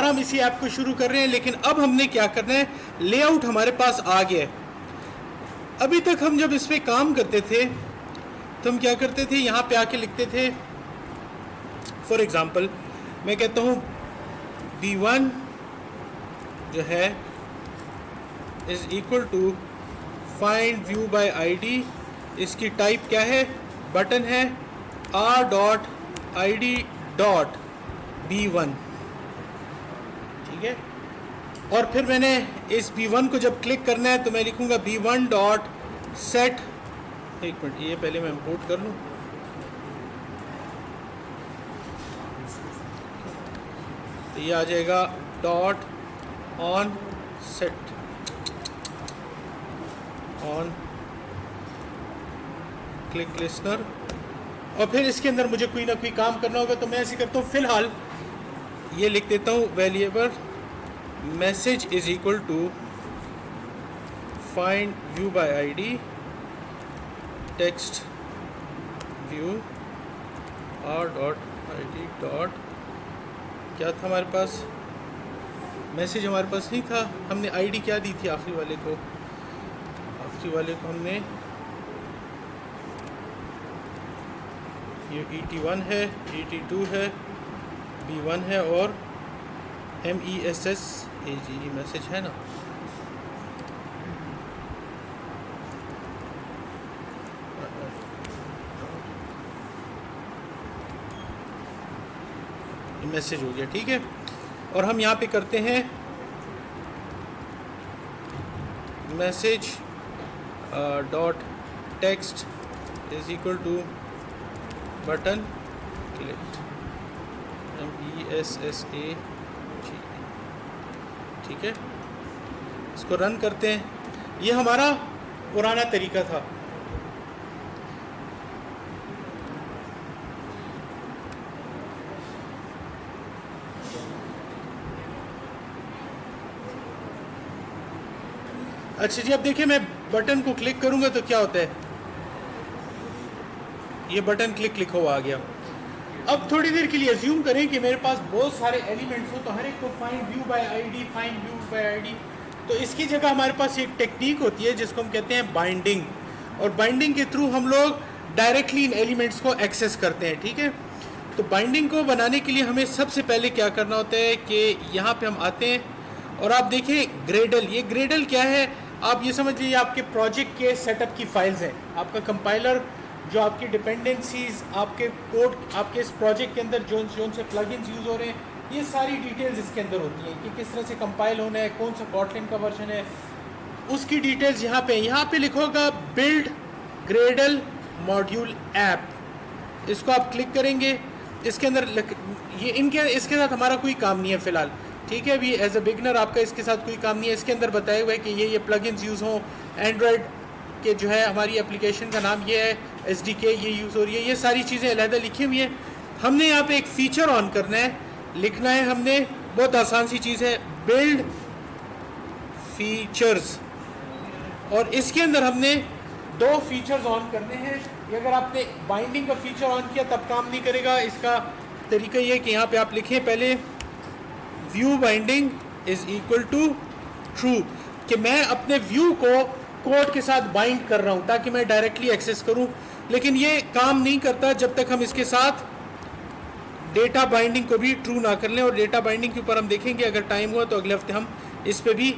हम इसी ऐप को शुरू कर रहे हैं, लेकिन अब हमने क्या करना है, लेआउट हमारे पास आ गया है। अभी तक हम जब इस पे काम करते थे तो हम क्या करते थे, यहाँ पे आके लिखते थे, फॉर एग्जांपल मैं कहता हूँ B1 जो है is equal to find view by ID. इसकी टाइप क्या है, बटन है r.id.b1, ठीक है। और फिर मैंने इस B1 को जब क्लिक करना है तो मैं लिखूंगा B1.set। एक मिनट, ये पहले मैं इंपोर्ट कर लूँ। तो ये आ जाएगा dot on set on click listener. और फिर इसके अंदर मुझे कोई ना कोई काम करना होगा, तो मैं ऐसे करता हूँ, फिलहाल ये लिख देता हूँ variable message is equal to find view by ID text view r.id. क्या था हमारे पास, मैसेज हमारे पास नहीं था, हमने आईडी क्या दी थी आखिरी वाले को, हमने ये ET1 है, ET2 है, B1 है और MESSAG मैसेज है ना। मैसेज हो गया, ठीक है। और हम यहाँ पे करते हैं message dot text is equal to button clicked MESSAG, ठीक है। इसको रन करते हैं। ये हमारा पुराना तरीका था। अच्छा जी, अब देखिए मैं बटन को क्लिक करूंगा तो क्या होता है, ये बटन क्लिक हुआ आ गया। अब थोड़ी देर के लिए अज्यूम करें कि मेरे पास बहुत सारे एलिमेंट्स हो, तो हर एक को find view by ID, find view by ID. तो इसकी जगह हमारे पास एक टेक्निक होती है जिसको हम कहते हैं बाइंडिंग, और बाइंडिंग के थ्रू हम लोग डायरेक्टली इन एलिमेंट्स को एक्सेस करते हैं, ठीक है। तो बाइंडिंग को बनाने के लिए हमें सबसे पहले क्या करना होता है कि यहाँ पे हम आते हैं और आप देखिए ग्रेडल। ये ग्रेडल क्या है, आप ये समझ लीजिए आपके प्रोजेक्ट के सेटअप की फाइल्स हैं, आपका कंपाइलर जो आपकी डिपेंडेंसीज, आपके कोड, आपके इस प्रोजेक्ट के अंदर जो से प्लगइन्स यूज़ हो रहे हैं, ये सारी डिटेल्स इसके अंदर होती हैं कि किस तरह से कंपाइल होना है, कौन सा कॉटलिन का वर्जन है, उसकी डिटेल्स यहाँ पे लिखोगा बिल्ड ग्रेडल मॉड्यूल ऐप। इसको आप क्लिक करेंगे, इसके अंदर ये इसके साथ हमारा कोई काम नहीं है फ़िलहाल, ठीक है। अभी एज अ बिगनर आपका इसके साथ कोई काम नहीं है। इसके अंदर बताया हुआ है कि ये प्लगइन्स यूज़ हों, एंड्रॉयड के जो है हमारी एप्लीकेशन का नाम ये है, SDK ये यूज़ हो रही है, ये सारी चीज़ें अलहदा लिखी हुई हैं। हमने यहाँ पे एक फ़ीचर ऑन करना है, लिखना है हमने, बहुत आसान सी चीज़ है, बिल्ड फीचर्स, और इसके अंदर हमने 2 फीचर्स ऑन करने हैं। ये अगर आपने बाइंडिंग का फीचर ऑन किया तब काम नहीं करेगा। इसका तरीका ये है कि यहाँ पे आप लिखें पहले view binding is equal to true, कि मैं अपने व्यू को कोड के साथ बाइंड कर रहा हूँ ताकि मैं डायरेक्टली एक्सेस करूँ। लेकिन ये काम नहीं करता जब तक हम इसके साथ डेटा बाइंडिंग को भी ट्रू ना कर लें। और डेटा बाइंडिंग के ऊपर हम देखेंगे, अगर टाइम हुआ तो अगले हफ्ते हम इस पे भी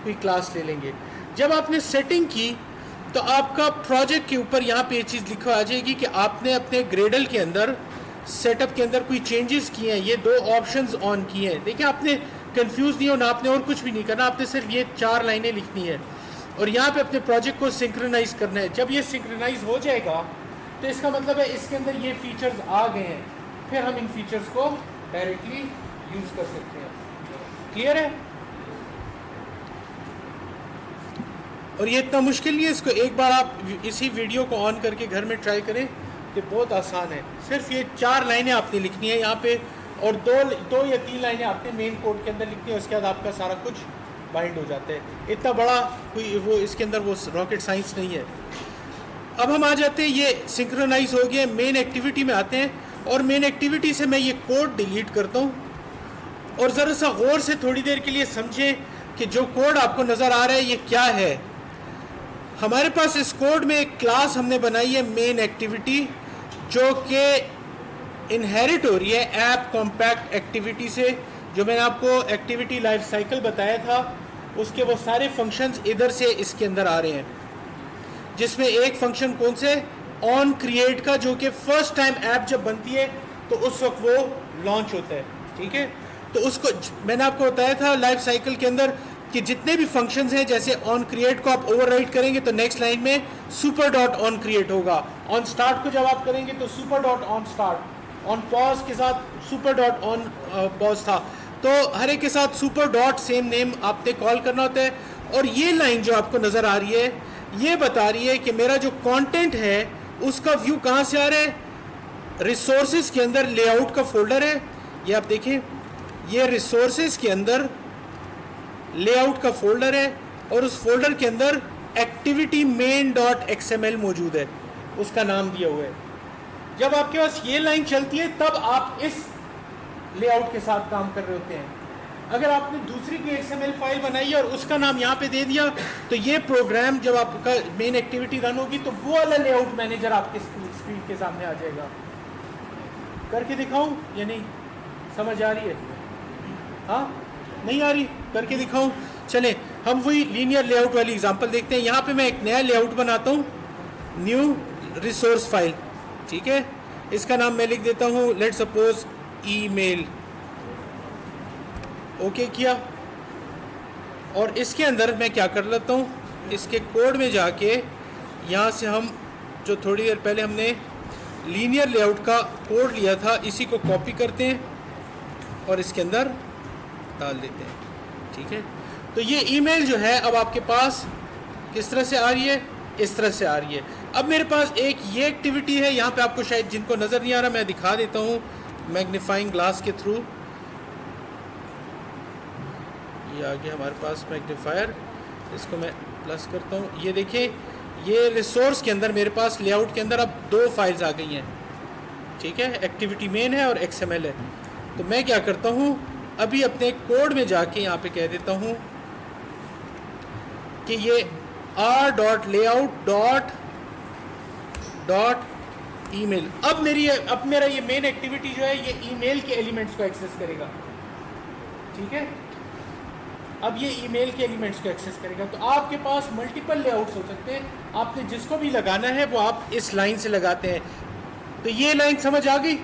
कोई क्लास ले लेंगे। जब आपने सेटिंग की तो आपका प्रोजेक्ट के ऊपर यहाँ पे ये चीज़ लिखा आ जाएगी कि आपने अपने ग्रेडल के अंदर सेटअप के अंदर कोई चेंजेस किए हैं, ये 2 ऑप्शंस ऑन किए हैं। देखिए आपने कंफ्यूज नहीं होना, आपने और कुछ भी नहीं करना, आपने सिर्फ ये 4 लाइनें लिखनी है और यहाँ पे अपने प्रोजेक्ट को सिंक्रोनाइज करना है। जब ये सिंक्रोनाइज हो जाएगा तो इसका मतलब है इसके अंदर ये फीचर्स आ गए हैं, फिर हम इन फीचर्स को डायरेक्टली यूज़ कर सकते हैं। क्लियर है? और ये इतना मुश्किल नहीं है, इसको एक बार आप इसी वीडियो को ऑन करके घर में ट्राई करें, ये बहुत आसान है। सिर्फ ये 4 लाइनें आपने लिखनी है यहाँ पे, और दो या 3 लाइनें आपने मेन कोड के अंदर लिखनी है, उसके बाद आपका सारा कुछ बाइंड हो जाता है। इतना बड़ा कोई वो इसके अंदर वो रॉकेट साइंस नहीं है। अब हम आ जाते हैं, ये सिंक्रोनाइज हो गया, मेन एक्टिविटी में आते हैं, और मेन एक्टिविटी से मैं ये कोड डिलीट करता हूँ और ज़रा सा गौर से थोड़ी देर के लिए समझें कि जो कोड आपको नज़र आ रहा है ये क्या है। हमारे पास इस कोड में एक क्लास हमने बनाई है मेन एक्टिविटी, जो कि इनहेरिट हो रही है ऐप कॉम्पैक्ट एक्टिविटी से। जो मैंने आपको एक्टिविटी लाइफ साइकिल बताया था उसके वो सारे फंक्शंस इधर से इसके अंदर आ रहे हैं, जिसमें एक फंक्शन कौन से ऑन क्रिएट का, जो कि फर्स्ट टाइम ऐप जब बनती है तो उस वक्त वो लॉन्च होता है। ठीक है, तो उसको मैंने आपको बताया था लाइफ साइकिल के अंदर कि जितने भी फंक्शंस हैं, जैसे ऑन क्रिएट को आप ओवरराइड करेंगे तो नेक्स्ट लाइन में सुपर डॉट ऑन क्रिएट होगा। ऑन स्टार्ट को जब आप करेंगे तो super dot on start. On pause के साथ सुपर डॉट ऑन पॉज था, तो हर एक के साथ सुपर डॉट सेम नेम आपने कॉल करना होता है। और ये लाइन जो आपको नज़र आ रही है ये बता रही है कि मेरा जो कंटेंट है उसका व्यू कहाँ से आ रहा है। रिसोर्सेज के अंदर लेआउट का फोल्डर है, ये आप देखें, ये रिसोर्सेज के अंदर लेआउट का फोल्डर है और उस फोल्डर के अंदर एक्टिविटी मेन डॉट XML मौजूद है, उसका नाम दिया हुआ है। जब आपके पास ये लाइन चलती है तब आप इस लेआउट के साथ काम कर रहे होते हैं। अगर आपने दूसरी की XML फाइल बनाई और उसका नाम यहाँ पे दे दिया तो ये प्रोग्राम जब आपका मेन एक्टिविटी रन होगी तो वो वाला लेआउट मैनेजर आपके स्क्रीन के सामने आ जाएगा। करके दिखाऊं या नहीं, समझ आ रही है? हाँ, नहीं आ रही, करके दिखाऊं? चलें हम वही लीनियर लेआउट वाली एग्जांपल देखते हैं। यहाँ पे मैं एक नया लेआउट बनाता हूँ, न्यू रिसोर्स फाइल। ठीक है, इसका नाम मैं लिख देता हूँ लेट सपोज ईमेल। ओके किया, और इसके अंदर मैं क्या कर लेता हूँ, इसके कोड में जाके यहाँ से हम जो थोड़ी देर पहले हमने लीनियर लेआउट का कोड लिया था इसी को कॉपी करते हैं और इसके अंदर डाल देते हैं। ठीक है, तो ये ईमेल जो है अब आपके पास किस तरह से आ रही है, इस तरह से आ रही है। अब मेरे पास एक ये एक्टिविटी है, यहाँ पे आपको शायद जिनको नज़र नहीं आ रहा मैं दिखा देता हूँ मैग्नीफाइंग ग्लास के थ्रू। ये आ गया हमारे पास मैग्नीफायर, इसको मैं प्लस करता हूँ। ये देखिए, ये रिसोर्स के अंदर मेरे पास लेआउट के अंदर अब दो फाइल्स आ गई हैं। ठीक है, एक्टिविटी मेन है और XML है। तो मैं क्या करता हूँ, अभी अपने कोड में जाके यहाँ पे कह देता हूँ कि ये r.layout.email। अब मेरा ये मेन एक्टिविटी जो है ये ईमेल के एलिमेंट्स को एक्सेस करेगा। ठीक है, अब ये ईमेल के एलिमेंट्स को एक्सेस करेगा। तो आपके पास मल्टीपल लेआउट्स हो सकते हैं, आपने जिसको भी लगाना है वो आप इस लाइन से लगाते हैं। तो ये लाइन समझ आ गई।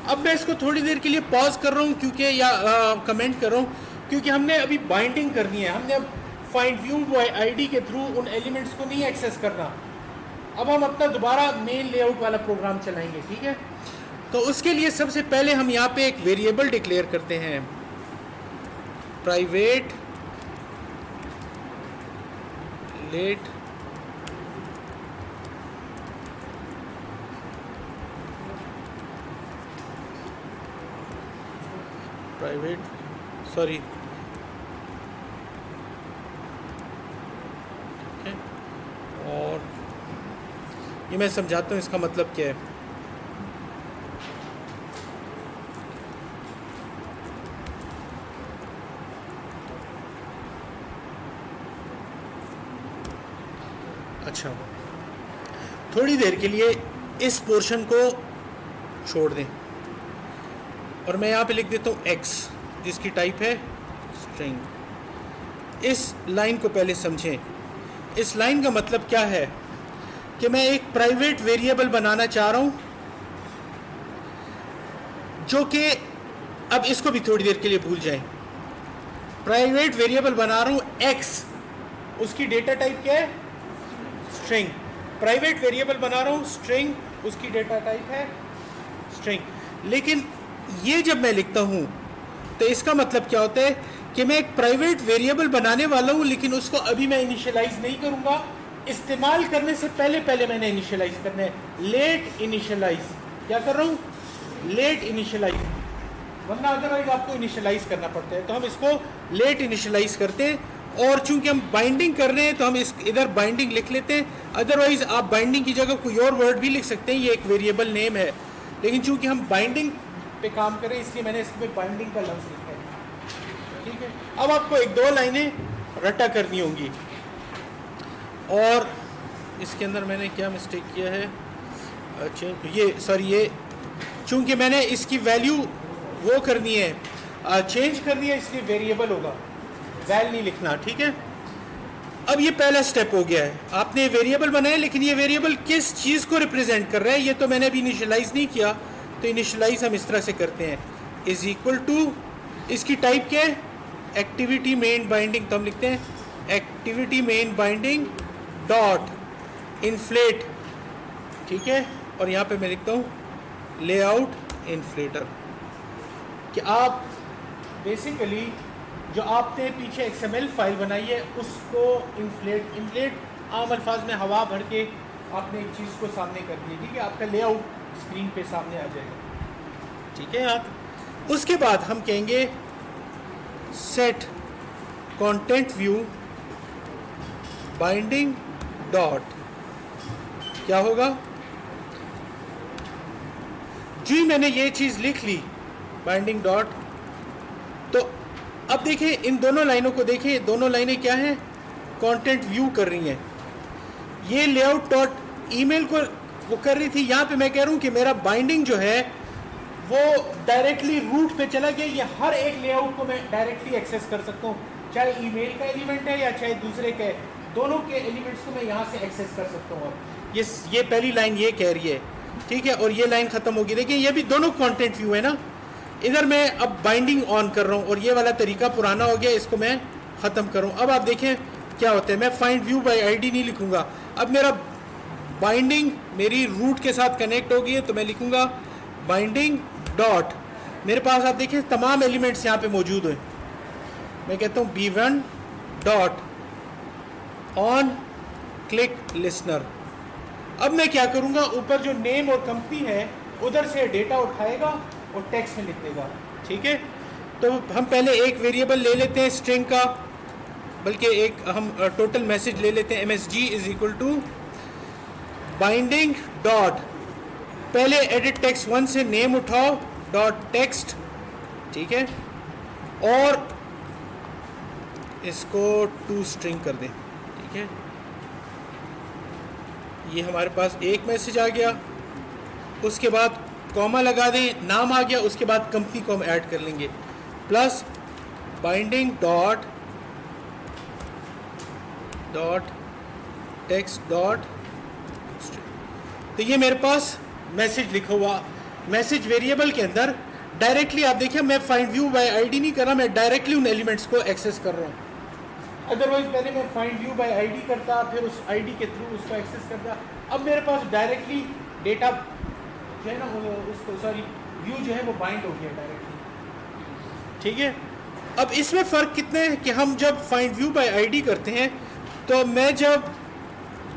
अब मैं इसको थोड़ी देर के लिए पॉज कर रहा हूँ क्योंकि या कमेंट कर रहा हूँ क्योंकि हमने अभी बाइंडिंग करनी है। हमने अब फाइंड व्यू बाय आईडी के थ्रू उन एलिमेंट्स को नहीं एक्सेस करना। अब हम अपना दोबारा मेन लेआउट वाला प्रोग्राम चलाएंगे। ठीक है, तो उसके लिए सबसे पहले हम यहाँ पे एक वेरिएबल डिक्लेयर करते हैं, प्राइवेट लेट सॉरी और ये मैं समझाता हूँ इसका मतलब क्या है। अच्छा, थोड़ी देर के लिए इस पोर्शन को छोड़ दें और मैं यहाँ पे लिख देता हूँ x जिसकी टाइप है स्ट्रिंग। इस लाइन को पहले समझें। इस लाइन का मतलब क्या है कि मैं एक प्राइवेट वेरिएबल बनाना चाह रहा हूँ जो कि अब इसको भी थोड़ी देर के लिए भूल जाएं। प्राइवेट वेरिएबल बना रहा हूँ x, उसकी डेटा टाइप क्या है, स्ट्रिंग। प्राइवेट वेरिएबल बना रहा हूँ स्ट्रिंग, उसकी डेटा टाइप है स्ट्रिंग। लेकिन ये जब मैं लिखता हूँ तो इसका मतलब क्या होता है कि मैं एक प्राइवेट वेरिएबल बनाने वाला हूँ लेकिन उसको अभी मैं इनिशियलाइज नहीं करूँगा। इस्तेमाल करने से पहले मैंने इनिशियलाइज करना है, लेट इनिशियलाइज। क्या कर रहा हूँ, लेट इनिशियलाइज, वरना अदरवाइज आपको इनिशियलाइज करना पड़ता है। तो हम इसको लेट इनिशियलाइज करते हैं और चूंकि हम बाइंडिंग कर रहे हैं तो हम इस इधर बाइंडिंग लिख लेते हैं। अदरवाइज आप बाइंडिंग की जगह कोई और वर्ड भी लिख सकते हैं, ये एक वेरिएबल नेम है। लेकिन चूंकि हम बाइंडिंग पे काम करें इसलिए मैंने इसमें बाइंडिंग का लफ्ज़ लिखा है। ठीक है। अब आपको एक दो लाइनें रट्टा करनी होंगी, और इसके अंदर मैंने क्या मिस्टेक किया है, ये चूँकि मैंने इसकी वैल्यू वो करनी है, चेंज करनी है, इसलिए वेरिएबल होगा, वैल नहीं लिखना, ठीक है। अब ये पहला स्टेप हो गया है, आपने वेरिएबल बनाया, लेकिन ये वेरिएबल किस चीज़ को रिप्रेजेंट कर रहा है ये तो मैंने अभी इनिशियलाइज नहीं किया। तो इनिशियलाइज हम इस तरह से करते हैं, इज़ इक्वल टू, इसकी टाइप क्या है, एक्टिविटी मेन बाइंडिंग, तो हम लिखते हैं activity main binding dot inflate, ठीक है। और यहाँ पे मैं लिखता हूँ लेआउट इन्फ्लेटर, कि आप बेसिकली जो आपने पीछे XML फाइल बनाई है उसको इन्फ्लेट आम अल्फाज में हवा भर के आपने एक चीज़ को सामने कर दिया, ठीक है, आपका लेआउट स्क्रीन पे सामने आ जाएगा, ठीक है। आप उसके बाद हम कहेंगे set content view binding dot, क्या होगा, जी मैंने ये चीज़ लिख ली बाइंडिंग डॉट, तो अब देखें इन दोनों लाइनों को देखें, दोनों लाइनें क्या हैं, कंटेंट व्यू कर रही हैं। ये लेआउट डॉट ईमेल को वो कर रही थी, यहाँ पे मैं कह रहा हूँ कि मेरा बाइंडिंग जो है वो डायरेक्टली रूट पे चला गया, ये हर एक लेआउट को मैं डायरेक्टली एक्सेस कर सकता हूँ, चाहे ईमेल का एलिमेंट है या चाहे दूसरे का, दोनों के एलिमेंट्स को मैं यहाँ से एक्सेस कर सकता हूँ। अब ये पहली लाइन ये कह रही है, ठीक है, और ये लाइन ख़त्म होगी। देखिए ये भी दोनों कंटेंट व्यू है ना, इधर मैं अब बाइंडिंग ऑन कर रहा हूँ और ये वाला तरीका पुराना हो गया, इसको मैं ख़त्म करूँ। अब आप देखें क्या होता है, मैं फाइंड व्यू बाय आईडी नहीं लिखूँगा, अब मेरा बाइंडिंग मेरी रूट के साथ कनेक्ट हो गई है, तो मैं लिखूँगा बाइंडिंग डॉट, मेरे पास आप देखिए तमाम एलिमेंट्स यहाँ पे मौजूद हैं, मैं कहता हूँ B1 dot on click listener. अब मैं क्या करूँगा, ऊपर जो नेम और कंपनी है उधर से डेटा उठाएगा और टेक्स्ट में लिख देगा, ठीक है। तो हम पहले एक वेरिएबल ले लेते हैं स्ट्रिंग का, बल्कि एक हम टोटल मैसेज ले लेते हैं, MSG is equal to binding dot, पहले एडिट टेक्स्ट 1 से नेम उठाओ डॉट टेक्स्ट, ठीक है, और इसको टू स्ट्रिंग कर दें, ठीक है। ये हमारे पास एक मैसेज आ गया, उसके बाद कॉमा लगा दें, नाम आ गया, उसके बाद कंपनी को हम ऐड कर लेंगे, plus binding dot text dot, तो ये मेरे पास मैसेज लिखा हुआ, मैसेज वेरिएबल के अंदर डायरेक्टली आप देखिए मैं फाइंड व्यू बाय आईडी नहीं कर रहा, मैं डायरेक्टली उन एलिमेंट्स को एक्सेस कर रहा हूँ। अदरवाइज पहले मैं फाइंड व्यू बाय आईडी करता, फिर उस आईडी के थ्रू उसको एक्सेस करता, अब मेरे पास डायरेक्टली डेटा जो है ना उसको व्यू जो है वो बाइंड हो गया डायरेक्टली, ठीक है। अब इसमें फ़र्क कितने हैं कि हम जब फाइंड व्यू बाय आईडी करते हैं तो मैं जब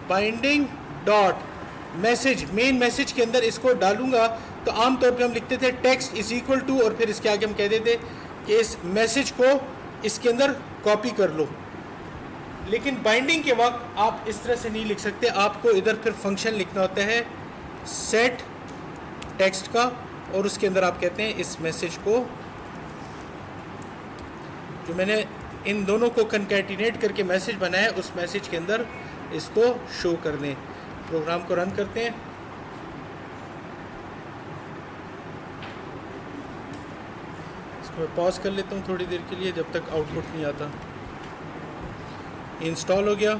binding dot message main message के अंदर इसको डालूंगा तो आमतौर पे हम लिखते थे टेक्स्ट इज इक्वल टू, और फिर इसके आगे हम कह देते कि इस मैसेज को इसके अंदर कॉपी कर लो। लेकिन बाइंडिंग के वक्त आप इस तरह से नहीं लिख सकते, आपको इधर फिर फंक्शन लिखना होता है सेट टेक्स्ट का, और उसके अंदर आप कहते हैं इस मैसेज को, जो मैंने इन दोनों को कंकैटिनेट करके मैसेज बनाया उस मैसेज के अंदर इसको शो कर दें। प्रोग्राम को रन करते हैं, इसको मैं पॉज कर लेता हूँ थोड़ी देर के लिए जब तक आउटपुट नहीं आता। इंस्टॉल हो गया।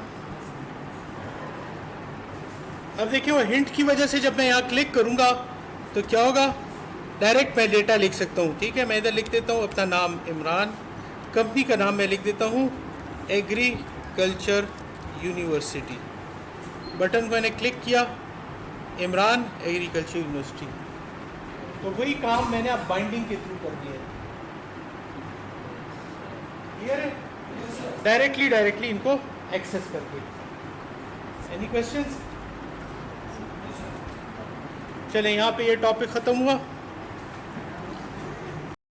अब देखिए वो हिंट की वजह से जब मैं यहाँ क्लिक करूँगा तो क्या होगा, डायरेक्ट मैं डेटा लिख सकता हूँ, ठीक है। मैं इधर लिख देता हूँ अपना नाम इमरान, कंपनी का नाम मैं लिख देता हूँ एग्रीकल्चर यूनिवर्सिटी, बटन को मैंने क्लिक किया इमरान एग्रीकल्चर यूनिवर्सिटी, तो वही काम मैंने अब बाइंडिंग के थ्रू कर दिया है। क्लियर है, डायरेक्टली इनको एक्सेस करके। Any questions? चलें यहाँ पे ये टॉपिक ख़त्म हुआ।